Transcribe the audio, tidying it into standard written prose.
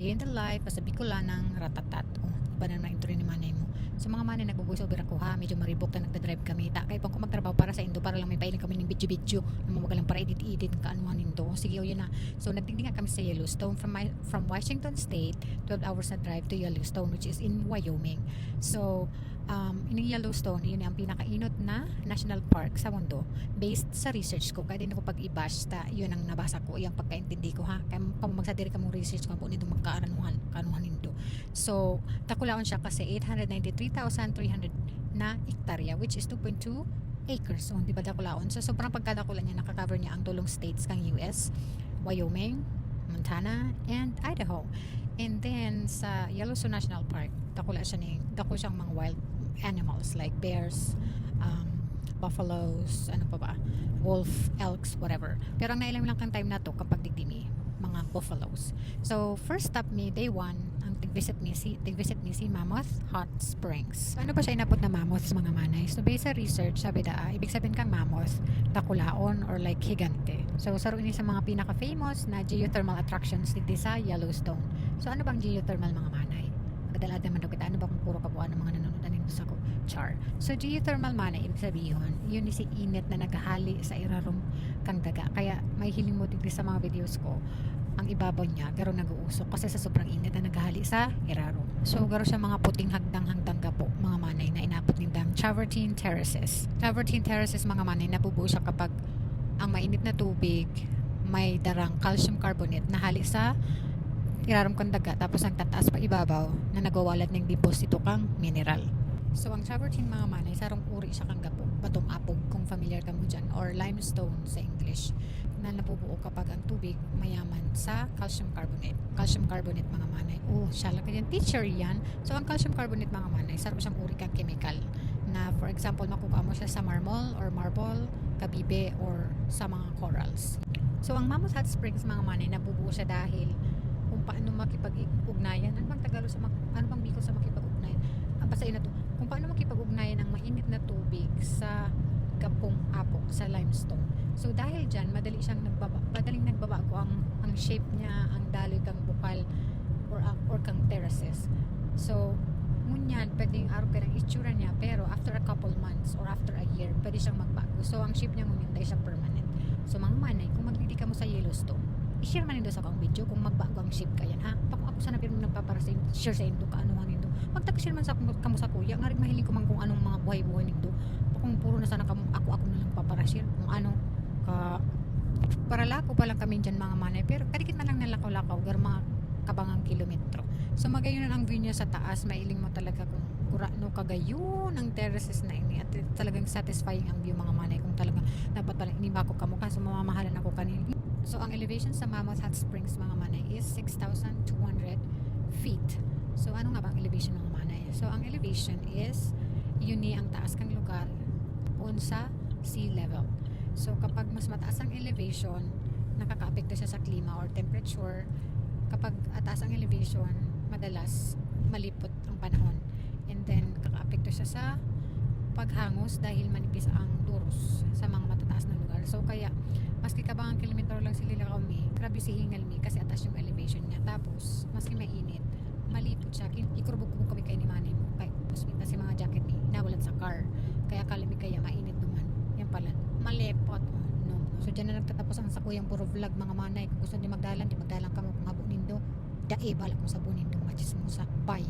day in the life as a Bicolanang ratatat. Oh, iba na naman intro ni manay mo. So mga manay nagbubuhay over ako ha, medyo maribok na nagdadrive kami. Ta kay pang ko magtrabaho para sa Indo para lang may pailing kami ng video-video. Namamaga lang para edit-edit kaanuhan nindo. Sige, yun na. So nagtingtingan kami sa Yellowstone from Washington State, 12 hours na drive to Yellowstone which is in Wyoming. So in Yellowstone, yun ang pinakainot na national park sa mundo based sa research ko. Kaya din ako pag-i-bash yun ang nabasa ko, yung pagkaintindi ko ha. Kaya magsadiri ka mong research ko po nito magkaanuhan nindo. So takulaon siya kasi 893,300 na hektarya which is 2.2 acres. So, di ba dakulaon? So, sobrang pagkadakulan niya, nakaka-cover niya ang tulong states kang US, Wyoming, Montana, and Idaho. And then, sa Yellowstone National Park, dako siyang mga wild animals like bears, buffaloes, ano pa ba, wolf, elks, whatever. Pero ang nailang lang kang time na to kapag digdimi, mga buffaloes. So, first stop me, day 1, ang tig-visit ni si Mammoth Hot Springs. Ano ba siya inabot na mammoths mga manay? So, based sa research, sabi ibig sabihin kang mammoth, dakulaon or like higante. So, saro ini sa mga pinaka-famous na geothermal attractions dito sa Yellowstone. So, ano bang geothermal mga manay? Kadalad naman daw kita, ano ba kung puro kabuuan ng mga nanonood nito sa ko? Char. So, geothermal manay, ibig sabihin, yun si init na naghahali sa irarom kang daga. Kaya, may hiling mo tigri sa mga videos ko, ang ibabaw niya, garo nag-uusok kasi sa sobrang init na naghahali sa irarom. So, garo siya mga puting hagdang-hagdang gapo, mga manay, na inapot nindang Travertine Terraces. Travertine Terraces, mga manay, nabubuo siya kapag ang mainit na tubig, may darang calcium carbonate na hali sa irarom kang daga tapos nagtataas pa ibabaw na nagawalat ng deposito kang mineral. So ang travertine mga manay sarong uri siya kang gapo, batong apog kung familiar ka mo dyan, or limestone sa English, na nabubuo kapag ang tubig mayaman sa calcium carbonate mga manay. Oh, siya lang ganyan teacher yan. So ang calcium carbonate mga manay sarong siyang uri kang chemical na for example makukuha mo siya sa marble, kabibe, or sa mga corals. So ang Mammoth Hot Springs mga manay nabubuo siya dahil kung paano makipag-ugnayan. Ano bang Tagalog sa ano bang Bicol sa makipag-ugnayan? Basta ina to. Kung paano makipag-ugnayan ng mainit na tubig sa gapong apok sa limestone. So dahil diyan madaling nagbabago ang shape niya, ang daloy kang bukal or kang terraces. So ngunyan pwedeng araw ka ng itsura niya pero after a couple months or after a year pwede siyang magbago. So ang shape niya ngunyan dahil siya permanent. So mga manay, kung maglidi ka mo sa Yellowstone, i-share man nindo sa akong video kung magbago ang shape ka yan ha. Ako sana pero nagpapara-share sa indo kaanuhan nindo. Magtag-share man sa kamo sa kuya, nga rin mahiling ko man kung anong mga buhay-buhay nindo. Kung puro na sana ako na lang papara-share kung ano ka para lako pa lang kami dyan mga manay, pero kadikit man lang nalakaw-lakaw gar mga kabangang kilometro. So magayon ang view niya sa taas, mailing mo talaga kung kurano kagayon ang terraces na ini at talagang satisfying ang view mga manay kung talaga dapat pala inimba ko kamo kasi mamamahalan ako kanina. So ang elevation sa Mammoth Hot Springs mga manay is 6,200 feet. So ano nga ba ang elevation mga manay? So ang elevation is yun ni ang taas kang lugar on sa sea level. So kapag mas mataas ang elevation, nakakaapekto siya sa klima or temperature. Kapag ataas ang elevation, madalas malipot ang panahon. And then kakaapekto siya sa paghangos dahil manipis ang duros sa mga matataas na lugar. So kaya maski kabangang kilometro lang sila kami, grabe si hingal mi kasi ataas yung elevation niya. Tapos maski mainit, malipot siya. Ikurubog-kubog kami kay ni manay mo. Kaya puspita si mga jacket ni nawalan sa car. Kaya kalami kaya mainit duman. Yan pala, malipot. No. So dyan na nagtatapos ang sakuyang puro vlog mga manay. Kung gusto di magdalan ka mo kung habok nindo. Dae bala mo sa bunin do. Machismosa. Bye.